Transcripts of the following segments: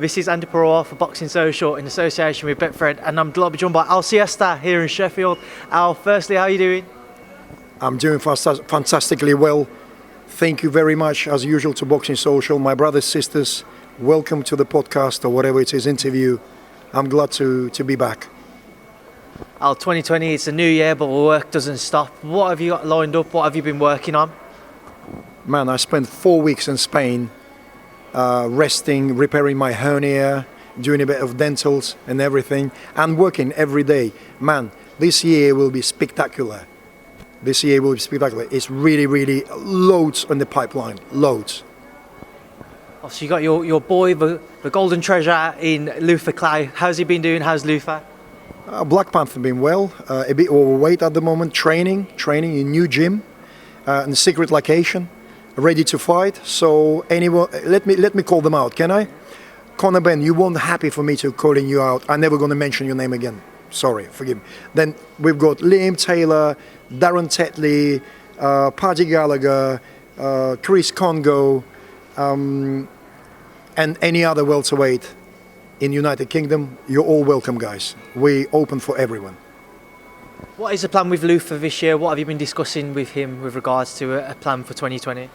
This is Andi Purewal for Boxing Social in association with Betfred, and I'm delighted to be joined by Siesta here in Sheffield. Al, firstly, how are you doing? I'm doing fantastically well. Thank you very much, as usual, to Boxing Social. My brothers, sisters, welcome to the podcast or whatever it is, interview. I'm glad to be back. Al, 2020, it's a new year, but work doesn't stop. What have you got lined up? What have you been working on? Man, I spent 4 weeks in Spain, resting, repairing my hernia, doing a bit of dentals and everything, and working every day. Man, this year will be spectacular. It's really loads on the pipeline, loads. Oh, so you got your boy, the golden treasure in Luther Clay. How's he been doing? How's Luther? Black Panther been well, a bit overweight at the moment, training in new gym, in a secret location, ready to fight. So anyone, let me call them out, can I? Conor Ben, you weren't happy for me to calling you out. I'm never going to mention your name again. Sorry, forgive me. Then we've got Liam Taylor, Darren Tetley, Paddy Gallagher, Chris Congo, and any other welterweight in United Kingdom. You're all welcome, guys. We open for everyone. What is the plan with Luther this year? What have you been discussing with him with regards to a plan for 2020?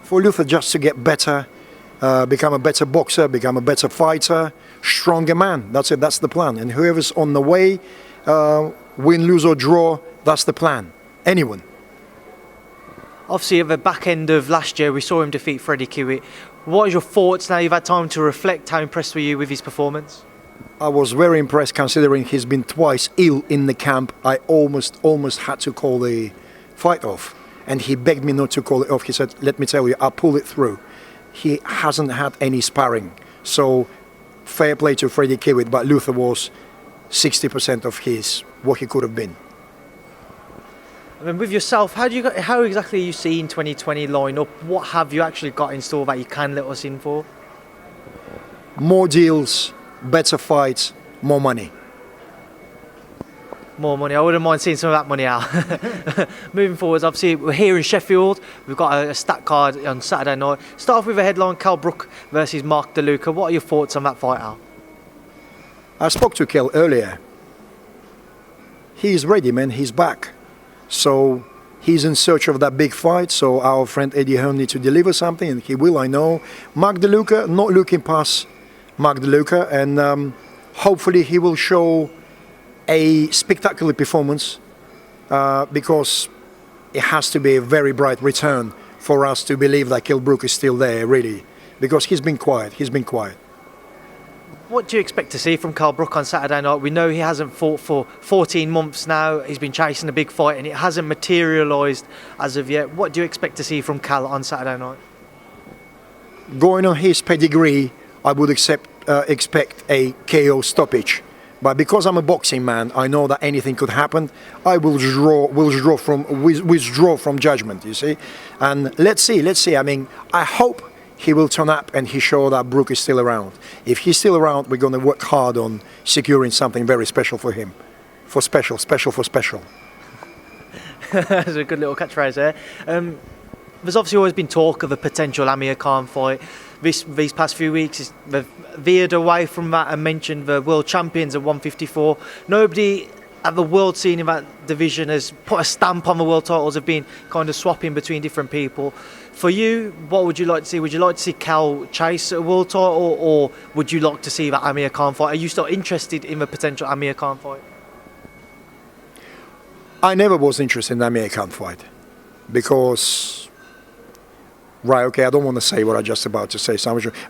For Luther, just to get better, become a better boxer, become a better fighter, stronger man. That's it, that's the plan. And whoever's on the way, win, lose or draw, that's the plan. Anyone. Obviously, at the back end of last year, we saw him defeat Freddie Kiwitt. What are your thoughts now you've had time to reflect? How impressed were you with his performance? I was very impressed considering he's been twice ill in the camp. I almost had to call the fight off. And he begged me not to call it off. He said, let me tell you, I'll pull it through. He hasn't had any sparring. So fair play to Freddie Kiwitt, but Luther was 60% of what he could have been. I mean, with yourself, how exactly are you seeing 2020 line up? What have you actually got in store that you can let us in for? More deals, better fights, more money. More money. I wouldn't mind seeing some of that money out. Moving forwards, obviously, we're here in Sheffield. We've got a stat card on Saturday night. Start off with a headline, Colebrook versus Mark DeLUCA. What are your thoughts on that fight, Al? I spoke to Kel earlier. He's ready, man. He's back. So he's in search of that big fight. So our friend Eddie Hearn needs to deliver something, and he will, I know. Mark DeLUCA, not looking past Mark DeLUCA, and hopefully he will show a spectacular performance because it has to be a very bright return for us to believe that Colebrook is still there, really, because he's been quiet. What do you expect to see from Colebrook on Saturday night? We know he hasn't fought for 14 months now. He's been chasing a big fight and it hasn't materialised as of yet. What do you expect to see from Cal on Saturday night? Going on his pedigree, I would expect a KO stoppage. But because I'm a boxing man, I know that anything could happen. I will withdraw from judgment, you see. And let's see. I mean, I hope he will turn up and he show that Brook is still around. If he's still around, we're going to work hard on securing something very special for him. Special for special. That's a good little catchphrase there. There's obviously always been talk of a potential Amir Khan fight. These past few weeks, they've veered away from that and mentioned the world champions at 154. Nobody at the world scene in that division has put a stamp on the world titles, have been kind of swapping between different people. For you, what would you like to see? Would you like to see Cal chase a world title, or would you like to see that Amir Khan fight? Are you still interested in the potential Amir Khan fight? I never was interested in the Amir Khan fight because, right, okay, I don't want to say what I just about to say.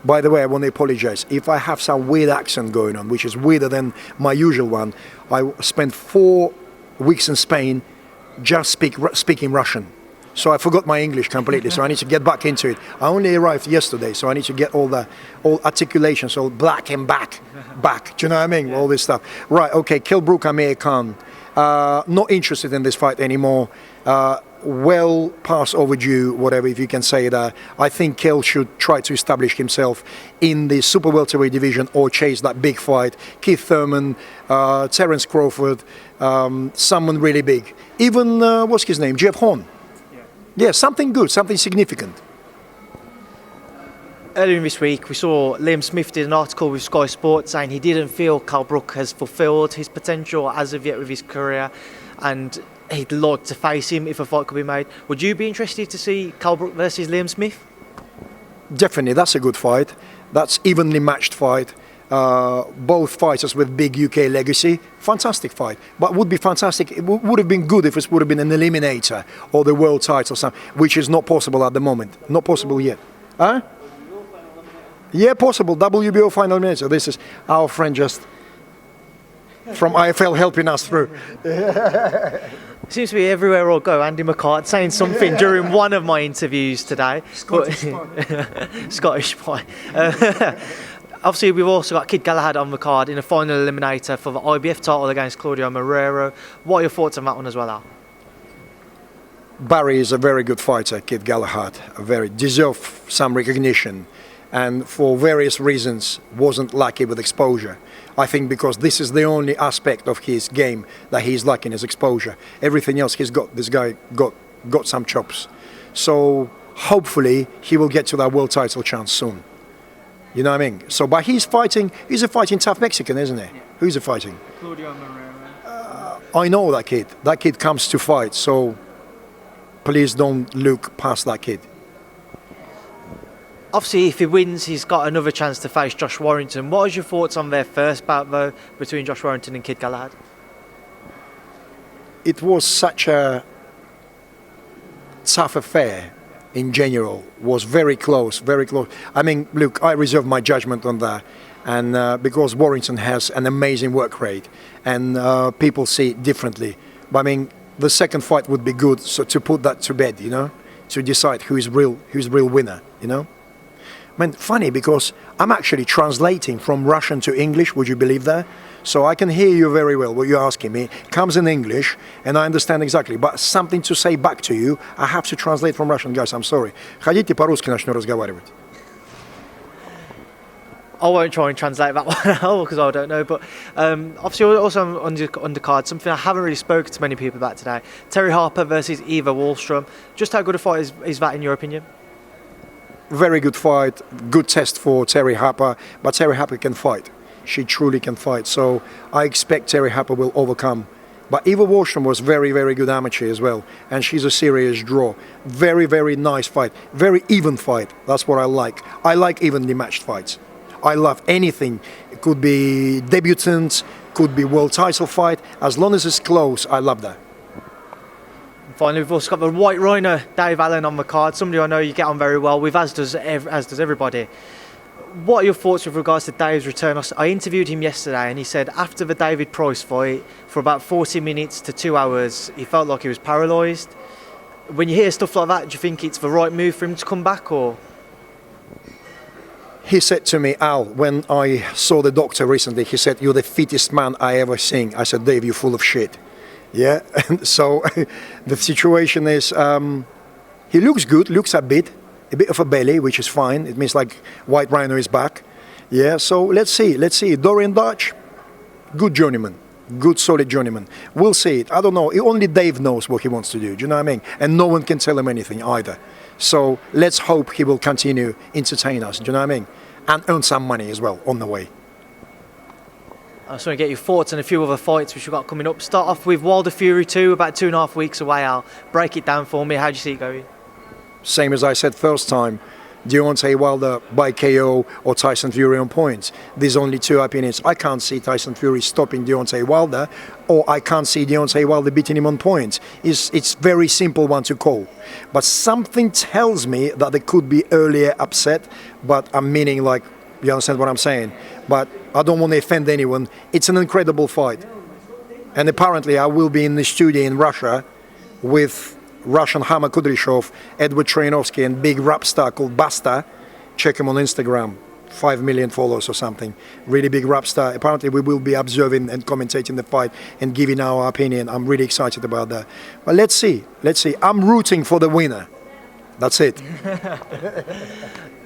By the way, I want to apologize. If I have some weird accent going on, which is weirder than my usual one, I spent 4 weeks in Spain just speaking Russian. So I forgot my English completely, so I need to get back into it. I only arrived yesterday, so I need to get all articulations, all black and back. Do you know what I mean? Yeah. All this stuff. Right, okay, Colebrook, Amir Khan. Not interested in this fight anymore. Well past overdue, whatever, if you can say that. I think Kel should try to establish himself in the super welterweight division or chase that big fight. Keith Thurman, Terence Crawford, someone really big. Even, what's his name? Jeff Horn. Yeah, something good, something significant. Earlier in this week, we saw Liam Smith did an article with Sky Sports saying he didn't feel Colebrook has fulfilled his potential as of yet with his career, and he'd like to face him if a fight could be made. Would you be interested to see Colebrook versus Liam Smith? Definitely, that's a good fight. That's evenly matched fight. Both fighters with big UK legacy. Fantastic fight. But would be fantastic. It would have been good if it would have been an eliminator or the world title, which is not possible at the moment. Not possible yet. Huh? Yeah, possible. WBO final eliminator. This is our friend just from IFL helping us through. Seems to be everywhere I go, Andy McCart saying something during one of my interviews today. Scottish spy. Scottish spy. Obviously, we've also got Kid Galahad on the card in a final eliminator for the IBF title against Claudio Marrero. What are your thoughts on that one as well, Al? Barry is a very good fighter, Kid Galahad. Deserve some recognition, and for various reasons wasn't lucky with exposure. I think because this is the only aspect of his game that he's lacking is exposure. Everything else this guy got some chops. So hopefully he will get to that world title chance soon. You know what I mean? So, but he's a fighting tough Mexican, isn't he? Yeah. Who's he fighting? Claudio Marrero. I know that kid. That kid comes to fight, so please don't look past that kid. Obviously, if he wins, he's got another chance to face Josh Warrenton. What are your thoughts on their first bout, though, between Josh Warrenton and Kid Galahad? It was such a tough affair in general. Was very close, very close. I mean, look, I reserve my judgment on that. And because Warrenton has an amazing work rate and people see it differently. But I mean, the second fight would be good, so to put that to bed, you know, to decide who's real winner, you know. I mean, funny because I'm actually translating from Russian to English, would you believe that? So I can hear you very well, what you're asking me. Comes in English, and I understand exactly. But something to say back to you, I have to translate from Russian. Guys, I'm sorry. Хотите по-русски начну разговаривать? I won't try and translate that one out because I don't know. But obviously, also on the card, something I haven't really spoken to many people about today. Terry Harper versus Eva Wallström. Just how good a fight is that in your opinion? Very good fight, good test for Terry Harper, but Terry Harper can fight. She truly can fight, so I expect Terry Harper will overcome. But Eva Wallström was very, very good amateur as well, and she's a serious draw. Very, very nice fight, very even fight. That's what I like. I like evenly matched fights. I love anything. It could be debutants, could be world title fight. As long as it's close, I love that. Finally, we've also got the White Rhino, Dave Allen, on the card. Somebody I know you get on very well with, as does everybody. What are your thoughts with regards to Dave's return? I interviewed him yesterday, and he said after the David Price fight, for about 40 minutes to 2 hours, he felt like he was paralysed. When you hear stuff like that, do you think it's the right move for him to come back, or? He said to me, Al, when I saw the doctor recently, he said, "You're the fittest man I ever seen." I said, "Dave, you're full of shit." Yeah, and so the situation is, he looks good, looks a bit of a belly, which is fine. It means like White Rhino is back. Yeah, so let's see. Dorian Dutch, good journeyman, good solid journeyman. We'll see it. I don't know. Only Dave knows what he wants to do. Do you know what I mean? And no one can tell him anything either. So let's hope he will continue entertain us. Do you know what I mean? And earn some money as well on the way. I just want to get your thoughts on a few other fights which we've got coming up. Start off with Wilder Fury 2, about 2.5 weeks away, Al. Break it down for me. How do you see it going? Same as I said first time. Deontay Wilder by KO or Tyson Fury on points. There's only two opinions. I can't see Tyson Fury stopping Deontay Wilder, or I can't see Deontay Wilder beating him on points. It's very simple one to call. But something tells me that there could be earlier upset, but I'm meaning like, you understand what I'm saying? But I don't want to offend anyone. It's an incredible fight. And apparently I will be in the studio in Russia with Russian Hama Kudryshov, Edward Troyanovsky, and big rap star called Basta. Check him on Instagram. 5 million followers or something. Really big rap star. Apparently we will be observing and commentating the fight and giving our opinion. I'm really excited about that. But let's see. I'm rooting for the winner. That's it.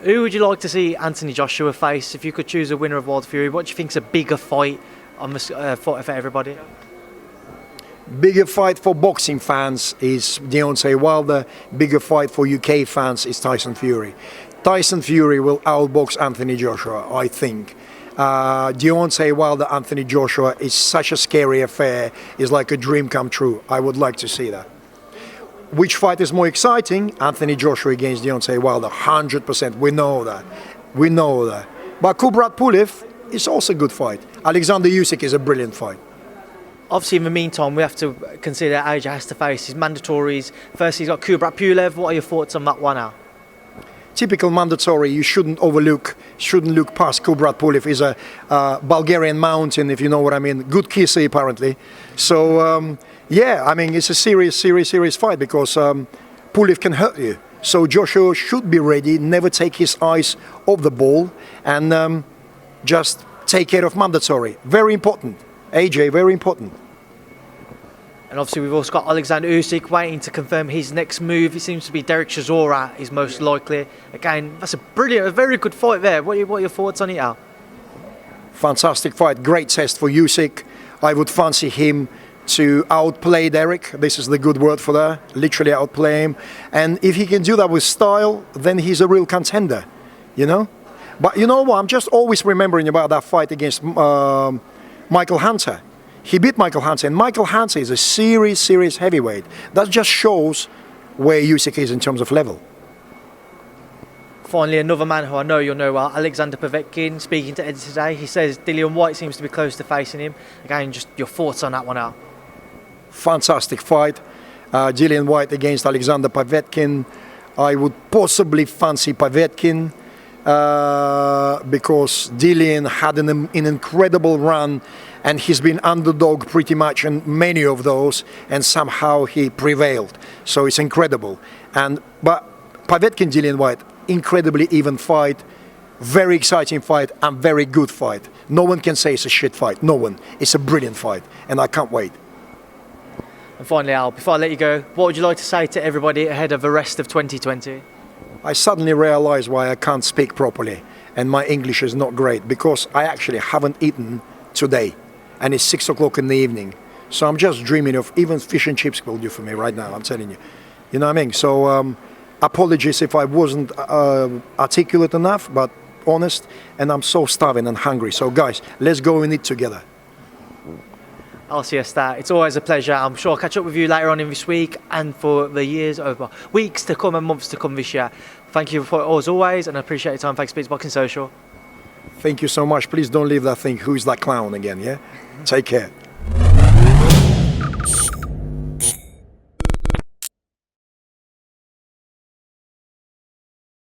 Who would you like to see Anthony Joshua face if you could choose a winner of Wilder Fury? What do you think is a bigger fight on the fight for everybody? Bigger fight for boxing fans is Deontay Wilder. Bigger fight for UK fans is Tyson Fury. Tyson Fury will outbox Anthony Joshua, I think. Deontay Wilder, Anthony Joshua is such a scary affair. It's like a dream come true. I would like to see that. Which fight is more exciting? Anthony Joshua against Deontay Wilder, 100%. We know that. We know that. But Kubrat Pulev is also a good fight. Alexander Usyk is a brilliant fight. Obviously, in the meantime, we have to consider AJ has to face his mandatories. First, he's got Kubrat Pulev. What are your thoughts on that one now? Typical mandatory, you shouldn't look past. Kubrat Pulev is a Bulgarian mountain, if you know what I mean. Good kisser, apparently. So, yeah, I mean, it's a serious fight because Pulev can hurt you. So Joshua should be ready, never take his eyes off the ball, and just take care of mandatory. Very important. AJ, very important. And obviously we've also got Alexander Usyk waiting to confirm his next move. It seems to be Derek Chisora is most likely. Again, that's a very good fight there. What are your thoughts on it, Al? Fantastic fight, great test for Usyk. I would fancy him to outplay Derek. This is the good word for that. Literally outplay him. And if he can do that with style, then he's a real contender, you know? But you know what? I'm just always remembering about that fight against Michael Hunter. He beat Michael Hunter, and Michael Hunter is a serious heavyweight. That just shows where Usyk is in terms of level. Finally, another man who I know you'll know well, Alexander Povetkin, speaking to Ed today. He says Dillian Whyte seems to be close to facing him. Again, just your thoughts on that one, Al. Fantastic fight. Dillian Whyte against Alexander Povetkin. I would possibly fancy Povetkin because Dillian had an incredible run, and he's been underdog pretty much in many of those, and somehow he prevailed. So it's incredible. But Povetkin, Dillian Whyte, incredibly even fight, very exciting fight, and very good fight. No one can say it's a shit fight. No one. It's a brilliant fight, and I can't wait. And finally, Al, before I let you go, what would you like to say to everybody ahead of the rest of 2020? I suddenly realized why I can't speak properly, and my English is not great, because I actually haven't eaten today, and it's 6 o'clock in the evening. So I'm just dreaming of even fish and chips will do for me right now, I'm telling you. You know what I mean? So apologies if I wasn't articulate enough, but honest, and I'm so starving and hungry. So guys, let's go and eat together. Al Siesta, it's always a pleasure. I'm sure I'll catch up with you later on in this week and for the weeks to come and months to come this year. Thank you for as always, and I appreciate your time. Thanks, Speaks Boxing Social. Thank you so much. Please don't leave that thing. Who's that clown again? Yeah. Take care.